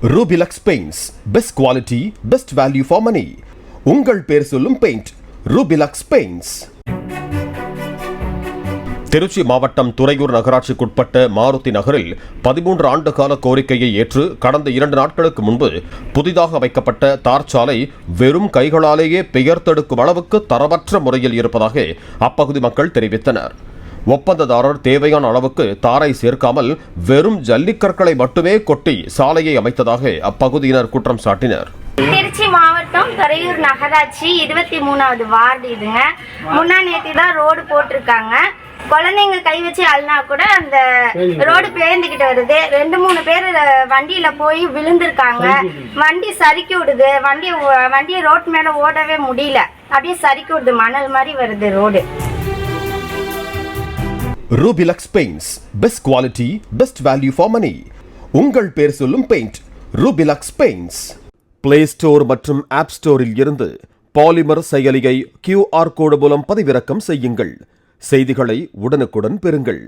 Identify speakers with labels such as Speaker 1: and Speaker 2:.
Speaker 1: Rubilux Paints. Best quality, best value for money. உங்கள் பேர் சொல்லும் பெயிண்ட் Rubilux Paints. திருச்சி மாவட்டம் துறையூர் நகராட்சிக்குட்பட்ட மாருதி நகரில் 13 ஆண்டு கால கோரிக்கையை ஏற்று கடந்த 2 நாட்களுக்கு முன்பு புதிதாக வைக்கப்பட்ட தார் சாலை வெறும் கைகளாலேயே பெயர்த்தெடுக்கும் அளவுக்கு தரமற்ற முறையில் இருப்பதாக அப்பகுதி மக்கள் தெரிவித்தனர். ஒப்பந்ததாரர் தேவையான அளவுக்கு தாரை சேர்க்காமல் வெறும் ஜல்லிக்கற்களை மட்டுமே கொட்டி சாலையை அமைத்ததாக அப்பகுதியினர் குற்றம் சாட்டினர்.
Speaker 2: திருச்சி மாவட்டம் துறையூர் நகராட்சி 23வது வார்டு இதுங்க. முன்னா நேத்தி தான் ரோடு போட்டிருக்காங்க. குழந்தைங்க கை வச்சு அழுனா கூட அந்த ரோடு பேர்ந்துகிட்டு வருது. 2-3 பேர் வண்டியில போய் விழுந்திருக்காங்க. வண்டி சறுக்கி விடுது. வண்டியை ரோட் மேல ஓடவே முடியல. அப்படியே சறுக்கி விடுது. மணல் மாதிரி வருது road.
Speaker 1: Rubilux Paints. Best quality, best value for money. உங்கள் பேர் சொல்லும் paint Rubilux Paints. Play Store மற்றும் App Storeல் இருந்து பாலிமர் செயலியை QR கோடு மூலம் பதிவிறக்கம் செய்யுங்கள். செய்திகளை உடனுக்குடன் பெறுங்கள்.